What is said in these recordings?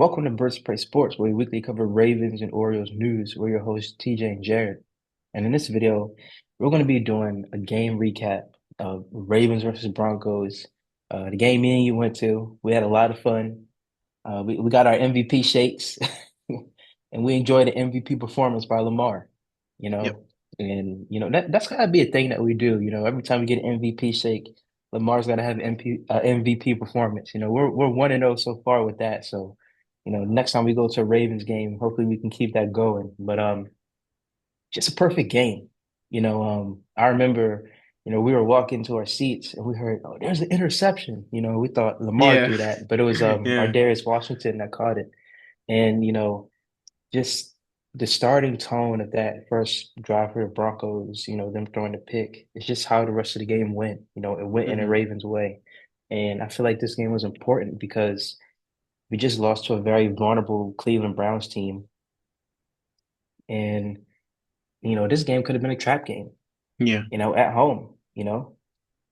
Welcome to Birds Play Sports, where we weekly cover Ravens and Orioles news. We're your hosts, TJ and Jared. And in this video, we're going to be doing a game recap of Ravens versus Broncos. The game me and you went to. We had a lot of fun. We got our MVP shakes, and we enjoyed the MVP performance by Lamar. You Yep. know, and that's gotta be a thing that we do. Every time we get an MVP shake, Lamar's got to have MVP performance. We're 1-0 so far with that. So, next time we go to a Ravens game, hopefully we can keep that going. But just a perfect game. I remember, we were walking to our seats and we heard, oh, there's an interception. We thought Lamar Yeah. threw that, but it was our Yeah. Darius Washington that caught it. And just the starting tone of that first drive for the Broncos, them throwing the pick, it's just how the rest of the game went. It went in the hmm Ravens' way. And I feel like this game was important because we just lost to a very vulnerable Cleveland Browns team. And, this game could have been a trap game, Yeah. at home,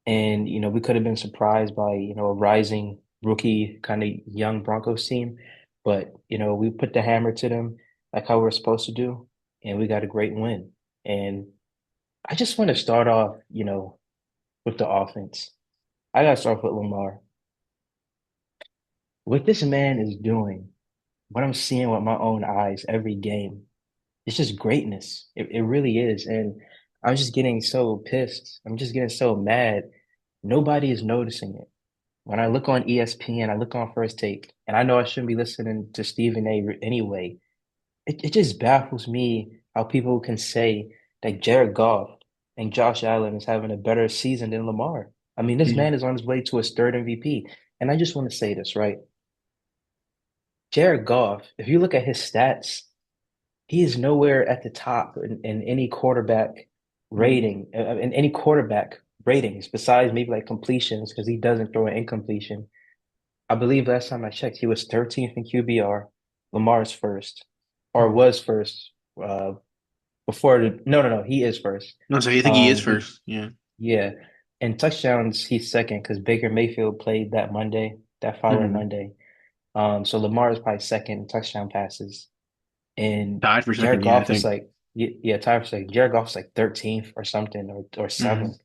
and, we could have been surprised by, a rising rookie kind of young Broncos team. But, we put the hammer to them like how we're supposed to do, and we got a great win. And I just want to start off, with the offense. I got to start with Lamar. What this man is doing, what I'm seeing with my own eyes every game, it's just greatness. It really is. And I'm just getting so pissed. I'm just getting so mad. Nobody is noticing it. When I look on ESPN, I look on First Take, and I know I shouldn't be listening to Stephen A. anyway. It just baffles me how people can say that Jared Goff and Josh Allen is having a better season than Lamar. I mean, this Yeah. man is on his way to his third MVP. And I just want to say this, right? Jared Goff, if you look at his stats, he is nowhere at the top in any quarterback Mm. rating, in any quarterback ratings, besides maybe like completions, because he doesn't throw an incompletion. I believe last time I checked, he was 13th in QBR. Lamar's first, or Mm. was first, before no, he is first. No, so you think he is He first? Yeah. Yeah, and touchdowns he's second because Baker Mayfield played that Monday, that following hmm Monday. So Lamar is probably second in touchdown passes, and Tied for Jared second. Yeah, I Goff is think. like yeah, tied for second. Jared Goff's like 13th or something or hmm seventh.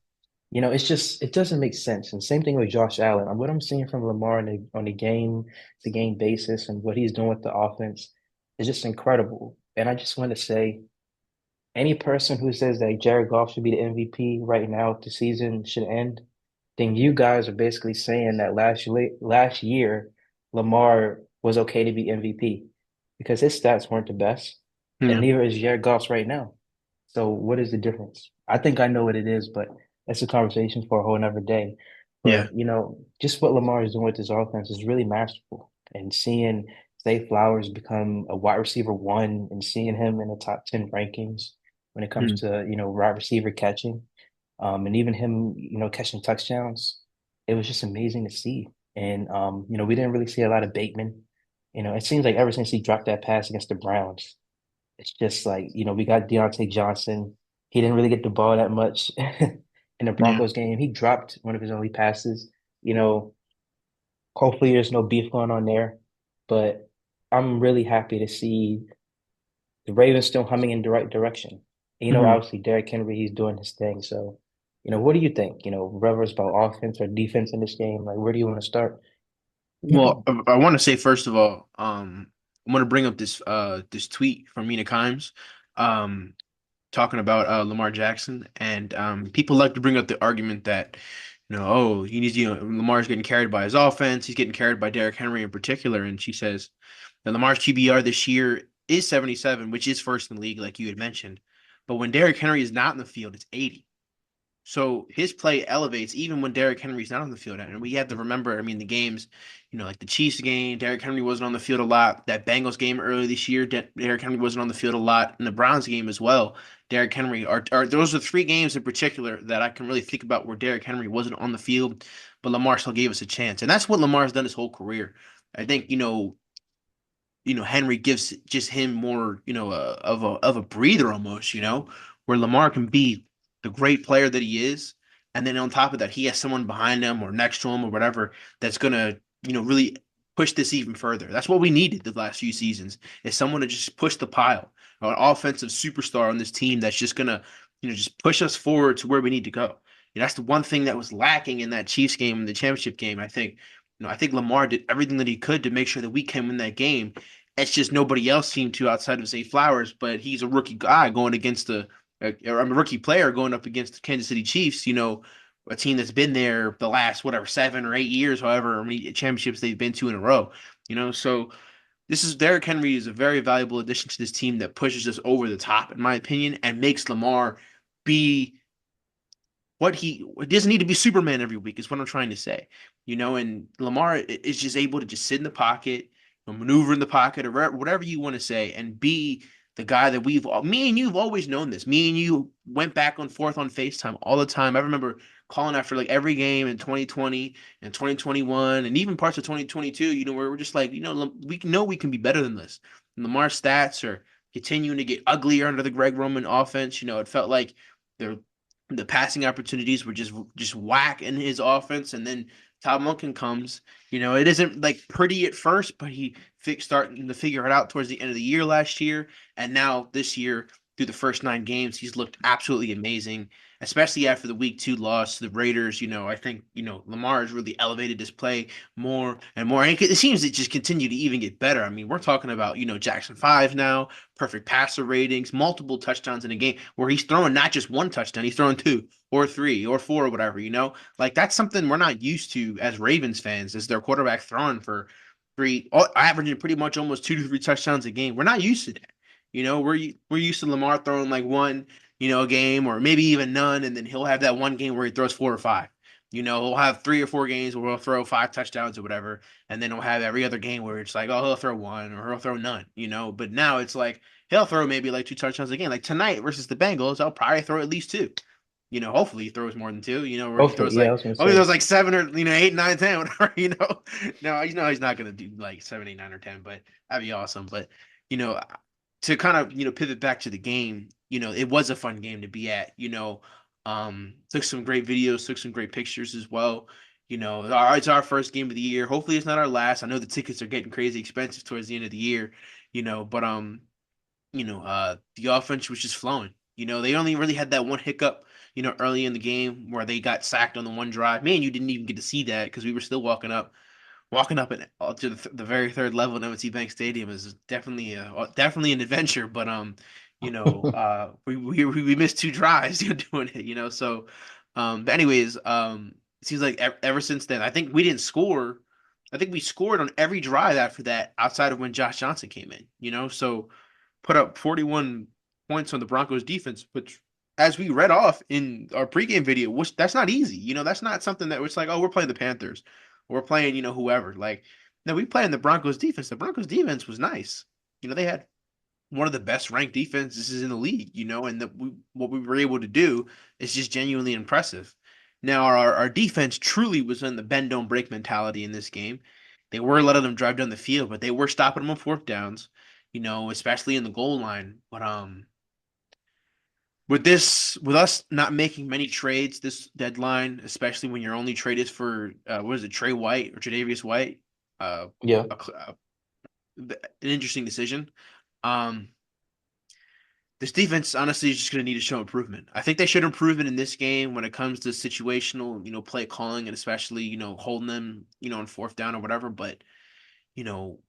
It's just it doesn't make sense. And same thing with Josh Allen. What I'm seeing from Lamar on a game to game basis and what he's doing with the offense is just incredible. And I just want to say, any person who says that Jared Goff should be the MVP right now if the season should end, then you guys are basically saying that last year Lamar was okay to be MVP because his stats weren't the best, and Yeah. neither is Jared Goff's right now. So what is the difference? I think I know what it is, but that's a conversation for a whole another day. Yeah. But just what Lamar is doing with his offense is really masterful. And seeing Zay Flowers become a wide receiver one and seeing him in the top 10 rankings when it comes Mm. to, wide receiver catching, and even him, catching touchdowns, it was just amazing to see. And we didn't really see a lot of Bateman. It seems like ever since he dropped that pass against the Browns, it's just like, we got Deontay Johnson. He didn't really get the ball that much in the Yeah. Broncos game. He dropped one of his only passes. You know, Hopefully there's no beef going on there. But I'm really happy to see the Ravens still humming in the right direction. hmm Obviously Derrick Henry, he's doing his thing. So, what do you think? Whether it's about offense or defense in this game, like where do you want to start? Well, I want to say first of all, I want to bring up this tweet from Mina Kimes, um, talking about Lamar Jackson, and people like to bring up the argument that oh, Lamar's getting carried by his offense, he's getting carried by Derrick Henry in particular, and she says that Lamar's QBR this year is 77, which is first in the league, like you had mentioned, but when Derrick Henry is not in the field, it's 80. So his play elevates even when Derrick Henry's not on the field. And we have to remember, I mean, the games, like the Chiefs game, Derrick Henry wasn't on the field a lot. That Bengals game earlier this year, Derrick Henry wasn't on the field a lot. And the Browns game as well, Derrick Henry are those are three games in particular that I can really think about where Derrick Henry wasn't on the field, but Lamar still gave us a chance. And that's what Lamar's done his whole career. I think, Henry gives just him more, of a breather almost, where Lamar can be the great player that he is, and then on top of that, he has someone behind him or next to him or whatever that's gonna, really. push this even further. That's what we needed the last few seasons is someone to just push the pile, an offensive superstar on this team that's just gonna, just push us forward to where we need to go. That's the one thing that was lacking in that Chiefs game in the championship game. I think Lamar did everything that he could to make sure that we can win that game. It's just nobody else seemed to outside of Zay Flowers, but he's a rookie guy going against or I'm a rookie player going up against the Kansas City Chiefs. A team that's been there the last whatever 7 or 8 years, however many championships they've been to in a row. So this is Derrick Henry is a very valuable addition to this team that pushes us over the top, in my opinion, and makes Lamar be what he it doesn't need to be Superman every week is what I'm trying to say. And Lamar is just able to just sit in the pocket, maneuver in the pocket, or whatever you want to say, and be the guy that me and you've always known this. Me and you went back and forth on FaceTime all the time. I remember calling after like every game in 2020 and 2021 and even parts of 2022, where we're just like, we know we can be better than this. And Lamar's stats are continuing to get uglier under the Greg Roman offense. It felt like they're the passing opportunities were just whack in his offense, and then Todd Monken comes. It isn't like pretty at first, but he starting to figure it out towards the end of the year last year, and now this year through the first 9 games, he's looked absolutely amazing. Especially after the week 2 loss to the Raiders, I think Lamar has really elevated his play more and more, and it seems to just continue to even get better. I mean, we're talking about Jackson 5 now, perfect passer ratings, multiple touchdowns in a game where he's throwing not just one touchdown, he's throwing 2 or 3 or 4 or whatever. Like that's something we're not used to as Ravens fans, is their quarterback throwing for averaging pretty much almost 2 to 3 touchdowns a game. We're not used to that. We're used to Lamar throwing like one, a game or maybe even none, and then he'll have that one game where he throws 4 or 5. He'll have 3 or 4 games where he'll throw 5 touchdowns or whatever, and then he'll have every other game where it's like, oh, he'll throw one or he'll throw none. But now it's like he'll throw maybe like 2 touchdowns a game. Like tonight versus the Bengals, I'll probably throw at least 2. Hopefully he throws more than 2. Where he Hopefully, throws yeah, I like, was gonna oh, he say. throws like 7 or 8, 9, 10, whatever. No, he's not gonna do like 7, 8, 9, or 10, but that'd be awesome. But you know, to kind of pivot back to the game, it was a fun game to be at. Took some great videos, took some great pictures as well. It's our first game of the year. Hopefully, it's not our last. I know the tickets are getting crazy expensive towards the end of the year. But the offense was just flowing. They only really had that one hiccup, early in the game where they got sacked on the one drive. Man, you didn't even get to see that because we were still walking up to the very third level in M&T Bank Stadium is definitely an adventure. But we missed 2 drives doing it. So but anyways, it seems like ever since then, I think we didn't score. I think we scored on every drive after that, outside of when Josh Johnson came in. So put up 41 points on the Broncos defense, which, as we read off in our pregame video, which that's not easy. That's not something that it's like, oh, we're playing the Panthers, or we're playing, whoever. Like, no, we playing the Broncos defense. The Broncos defense was nice. They had one of the best ranked defenses in the league, and what we were able to do is just genuinely impressive. Now, our defense truly was in the bend don't break mentality in this game. They were letting them drive down the field, but they were stopping them on fourth downs, especially in the goal line. But with us not making many trades this deadline, especially when your only trade is for what is it, Trey White or Tre'Davious White, uh, Yeah, an interesting decision. Um, this defense honestly is just going to need to show improvement. I think they should improve it in this game when it comes to situational, play calling, and especially, holding them, on fourth down or whatever. But, you know,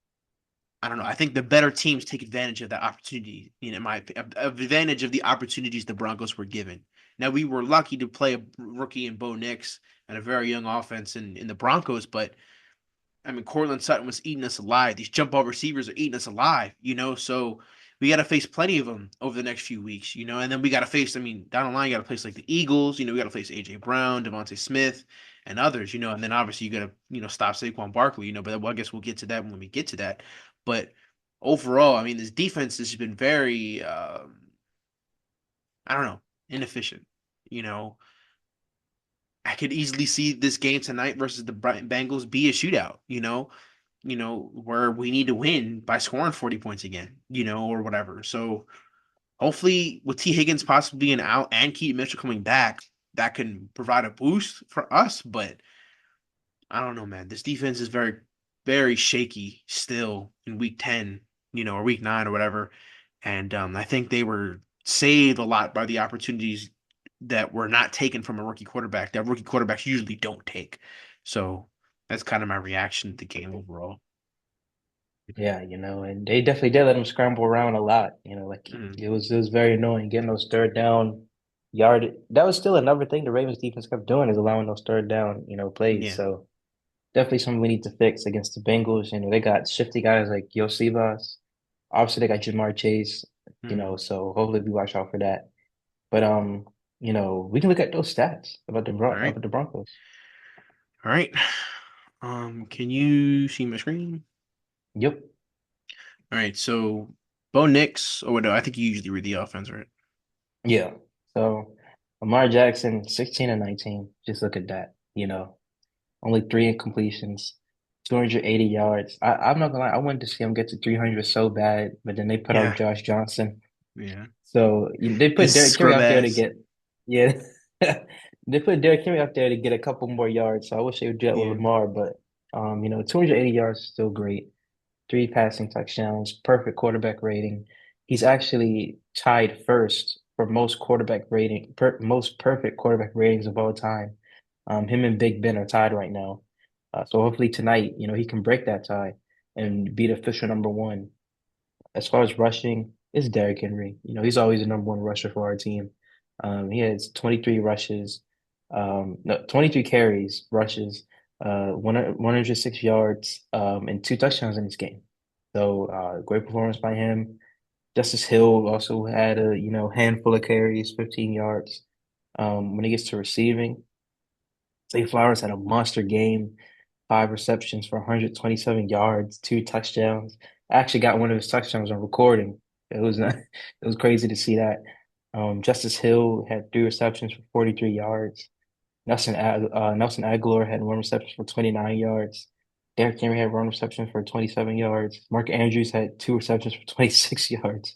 I don't know. I think the better teams take advantage of that opportunity, in my advantage of the opportunities the Broncos were given. Now, we were lucky to play a rookie in Bo Nix and a very young offense in the Broncos, but I mean, Cortland Sutton was eating us alive. These jump ball receivers are eating us alive, so we got to face plenty of them over the next few weeks, and then we got to face, I mean, down the line, you got to face like the Eagles, we got to face AJ Brown, Devontae Smith, and others, and then obviously you got to, stop Saquon Barkley, but I guess we'll get to that when we get to that. But overall, I mean, this defense has been very, I don't know, inefficient, you know. I could easily see this game tonight versus the Bengals be a shootout, where we need to win by scoring 40 points again, or whatever. So hopefully with T. Higgins possibly being out and Keaton Mitchell coming back, that can provide a boost for us. But I don't know, man. This defense is very very shaky still in week 10, or week 9 or whatever. And I think they were saved a lot by the opportunities that were not taken from a rookie quarterback that rookie quarterbacks usually don't take. So that's kind of my reaction to the game overall. Yeah, and they definitely did let him scramble around a lot. Like Mhm. it was very annoying getting those third down yard. That was still another thing the Ravens defense kept doing is allowing those third down, plays. Yeah. So definitely something we need to fix against the Bengals. They got shifty guys like Yosivas. Obviously they got Jamar Chase, Mhm. so hopefully we watch out for that. But we can look at those stats All right. about the Broncos. All right. Can you see my screen? Yep. All right. So Bo Nix. Oh, no, I think you usually read the offense, right? Yeah. So Lamar Jackson, 16 and 19. Just look at that. Only three incompletions, 280 yards. I'm not gonna lie, I wanted to see him get to 300 so bad, but then they put out Yeah. Josh Johnson. Yeah. So they put His Derrick Henry scrub out there to ass. get, yeah, they put Derrick Henry out there to get a couple more yards. So I wish they would do that with Yeah. Lamar, but 280 yards is still great. Three passing touchdowns, perfect quarterback rating. He's actually tied first for most perfect quarterback ratings of all time. Him and Big Ben are tied right now. So hopefully tonight, he can break that tie and be the official number one. As far as rushing, it's Derrick Henry. He's always the number one rusher for our team. He has 23 rushes, no, 23 carries, rushes, 106 yards, and two touchdowns in this game. So great performance by him. Justice Hill also had a handful of carries, 15 yards. When it gets to receiving, Zay Flowers had a monster game, five receptions for 127 yards, two touchdowns. I actually got one of his touchdowns on recording. It was not, it was crazy to see that. Justice Hill had three receptions for 43 yards. Nelson Aguilar had one reception for 29 yards. Derrick Henry had one reception for 27 yards. Mark Andrews had two receptions for 26 yards.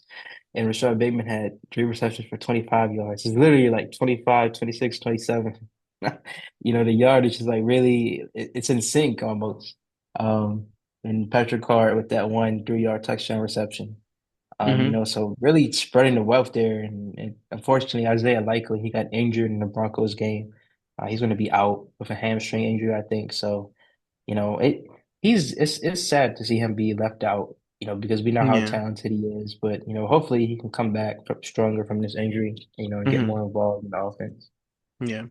And Rashad Bateman had three receptions for 25 yards. It's literally like 25, 26, 27. The yardage is like really, it's in sync almost. Um, and Patrick Carr with that one 3-yard touchdown reception. Hmm. So really spreading the wealth there. And unfortunately, Isaiah Likely, he got injured in the Broncos game. He's going to be out with a hamstring injury, I think. So, you know, it it's sad to see him be left out, because we know how Yeah. talented he is. But, hopefully he can come back stronger from this injury, and get Hmm. more involved in the offense. Yeah.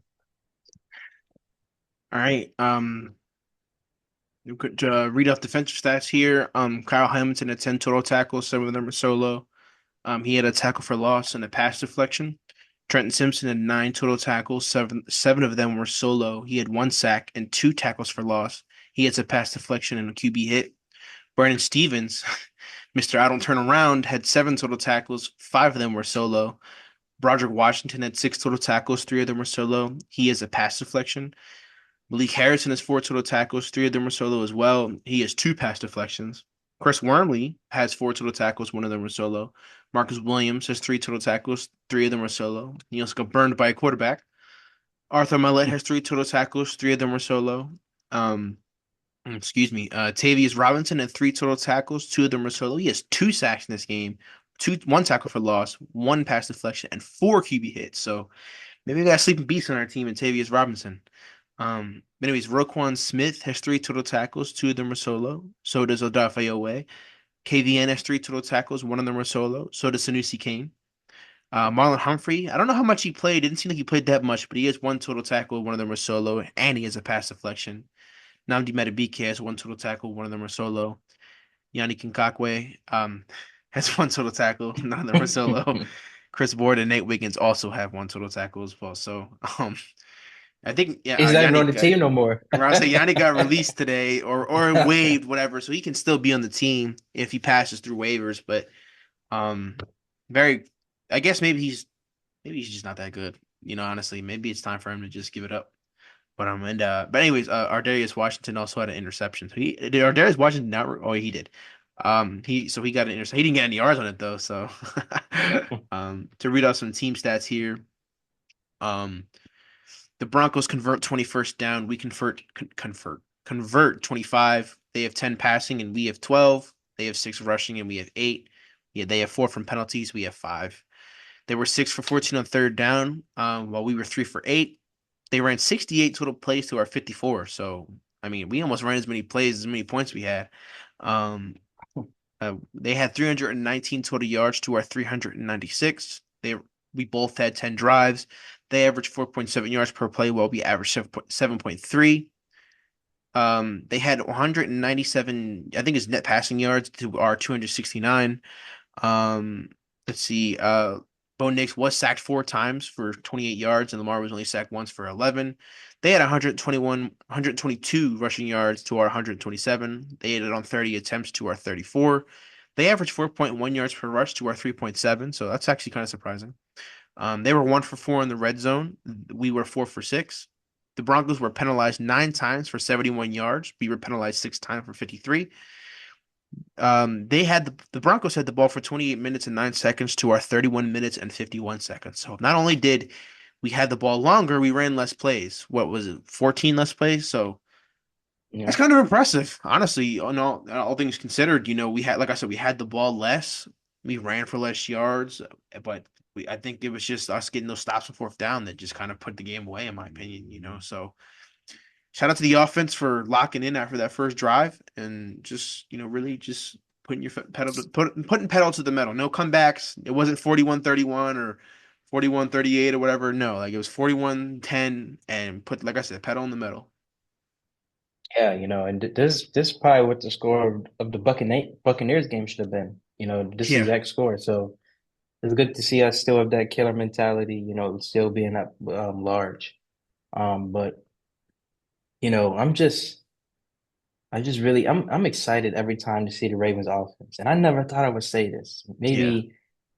All right. You could read off defensive stats here. Kyle Hamilton had 10 total tackles, seven of them were solo. He had a tackle for loss and a pass deflection. Trenton Simpson had nine total tackles, seven of them were solo. He had one sack and two tackles for loss. He had a pass deflection and a QB hit. Brandon Stevens, Mr. I don't turn around, had seven total tackles, five of them were solo. Broderick Washington had six total tackles, three of them were solo. He has a pass deflection. Malik Harrison has four total tackles, three of them were solo as well. He has two pass deflections. Chris Wormley has four total tackles, one of them were solo. Marcus Williams has three total tackles, three of them were solo. He also got burned by a quarterback. Arthur Millette has three total tackles, three of them were solo. Um, excuse me. Tavius Robinson had three total tackles, two of them were solo. He has two sacks in this game, one tackle for loss, one pass deflection, and four QB hits. So maybe we got a sleeping beast on our team in Tavius Robinson. Anyways, Roquan Smith has three total tackles, two of them are solo. So does Odafe Owe. KVN has three total tackles, one of them are solo. So does Sanusi Kane. Marlon Humphrey, I don't know how much he played. Didn't seem like he played that much, but he has one total tackle, one of them are solo, and he has a pass deflection. Namdi Matabike has one total tackle, one of them are solo. Yanni Kinkakwe has one total tackle, none of them are solo. Chris Board and Nate Wiggins also have one total tackle as well. So I think yeah, He's not even on Yannick the got team no more. I say Yannick got released today or waived, whatever, so he can still be on the team if he passes through waivers. But um, very, I guess maybe he's just not that good. Honestly, maybe it's time for him to just give it up. But anyways, Ardarius Washington also had an interception. So did Ardarius Washington not? Oh, he did. He got an interception. He didn't get any yards on it though. So, to read off some team stats here. Um, the Broncos convert 21st down. We convert 25. They have 10 passing and we have 12. They have 6 rushing and we have 8. Yeah, they have 4 from penalties. We have 5. They were 6 for 14 on third down, while we were 3 for 8. They ran 68 total plays to our 54. So, I mean, we almost ran as many plays as many points we had. Um, they had 319 total yards to our 396. We both had 10 drives. They averaged 4.7 yards per play, while we averaged 7.3. They had 197, I think, it's net passing yards to our 269. Um, let's see. Bo Nix was sacked 4 times for 28 yards, and Lamar was only sacked once for 11. They had 122 rushing yards to our 127. They had it on 30 attempts to our 34. They averaged 4.1 yards per rush to our 3.7, so that's actually kind of surprising. They were 1 for 4 in the red zone. We were 4 for 6. The Broncos were penalized 9 times for 71 yards. We were penalized 6 times for 53. The Broncos had the ball for 28 minutes and 9 seconds to our 31 minutes and 51 seconds. So not only did we had the ball longer, we ran less plays. What was it, 14 less plays? So that's Yeah. kind of impressive, honestly. All things considered, we had, like I said, we had the ball less. We ran for less yards, but I think it was just us getting those stops on fourth down that just kind of put the game away, in my opinion. So shout out to the offense for locking in after that first drive and just, really just putting your putting pedal to the metal. No comebacks. It wasn't 41-31 or 41-38 or whatever. No, like it was 41-10 and put, like I said, pedal in the metal. Yeah, and this is probably what the score of the Buccaneers game should have been. This Yeah. exact score. So it's good to see us still have that killer mentality, still being up large. But I'm excited every time to see the Ravens offense. And I never thought I would say this. Yeah.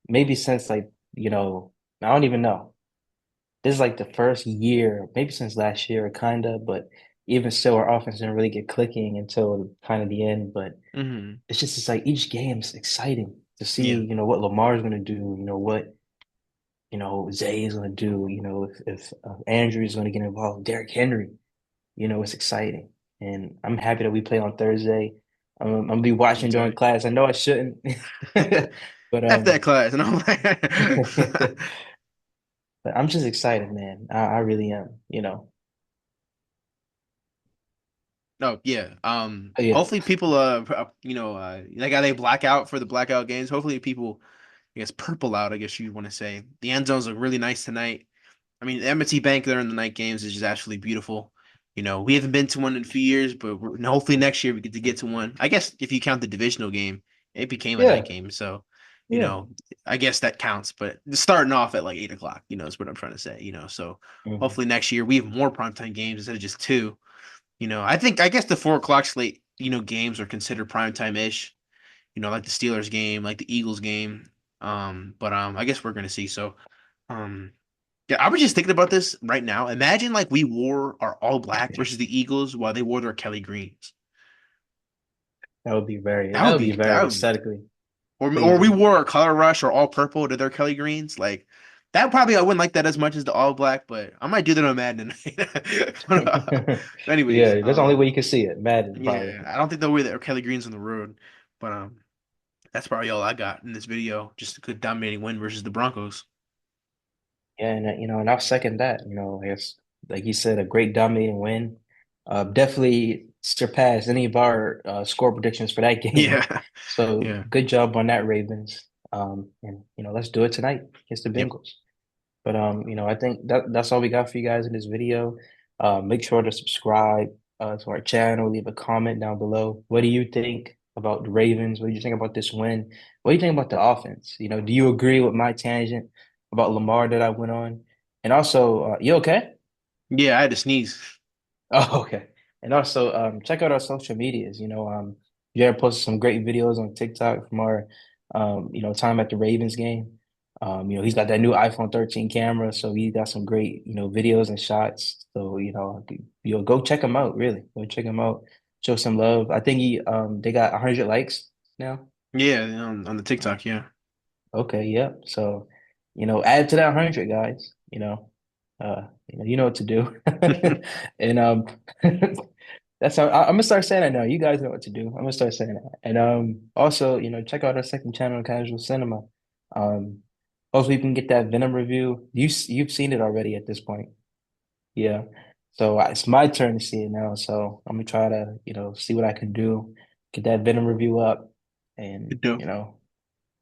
Maybe since like, I don't even know. This is like the first year, maybe since last year, kind of, but even still, our offense didn't really get clicking until kind of the end. But Hmm. it's like each game's exciting to see, Yeah. what Lamar's going to do, what, Zay is going to do, if Andrew is going to get involved, Derrick Henry, it's exciting. And I'm happy that we play on Thursday. I'm gonna be Me watching during too. class. I know I shouldn't, but F that class. And I'm like, but I'm just excited, man. I really am, no, yeah. Yeah. Hopefully people, like how they black out for the blackout games. Hopefully people, I guess, purple out, I guess you want to say. The end zones look really nice tonight. I mean, the M&T Bank there in the night games is just absolutely beautiful. We haven't been to one in a few years, but hopefully next year we get to one. I guess if you count the divisional game, it became a night Yeah. game. So, you Yeah. know, I guess that counts. But starting off at like 8 o'clock, is what I'm trying to say. So Mhm. hopefully next year we have more primetime games instead of just two. I guess the 4 o'clock slate, games are considered primetime ish. Like the Steelers game, like the Eagles game. But I guess we're gonna see. So, um, yeah, I was just thinking about this right now. Imagine like we wore our all black versus the Eagles while they wore their Kelly greens. That That would would be be that very would be, aesthetically or we pleasing. wore our color rush or all purple to their Kelly greens. Like that probably I wouldn't like that as much as the all black, but I might do that on Madden tonight. But anyways, Yeah, that's the only way you can see it. Madden, probably. yeah, I don't think they'll wear their Kelly greens on the road, but that's probably all I got in this video. Just a good dominating win versus the Broncos. Yeah, and I'll second that. I guess like you said, a great dominating win. Definitely surpassed any of our score predictions for that game. Yeah, So yeah, good job on that, Ravens. And let's do it tonight against the yep, Bengals. But I think that's all we got for you guys in this video. Make sure to subscribe to our channel, leave a comment down below. What do you think about the Ravens? What do you think about this win? What do you think about the offense? Do you agree with my tangent about Lamar that I went on? And also, you okay? yeah. I had to sneeze. Oh, okay. And also, check out our social medias. Jared posted some great videos on TikTok from our, time at the Ravens game. He's got that new iPhone 13 camera, so he got some great, videos and shots. So, go check him out, really. Go check him out. Show some love. I think they got 100 likes now. Yeah, on the TikTok. Yeah. Okay, yep. So, add to that 100, guys. You know what to do. And That's how I'm gonna start saying that now. You guys know what to do. I'm gonna start saying that. And also, check out our second channel, Casual Cinema. Um hopefully we can get that Venom review. You've seen it already at this point. Yeah. So it's my turn to see it now. So I'm gonna try to, see what I can do, get that Venom review up, and Good deal.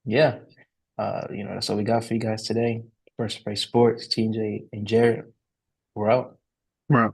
yeah. That's all we got for you guys today. First Spray Sports, TJ and Jared. We're out. Right.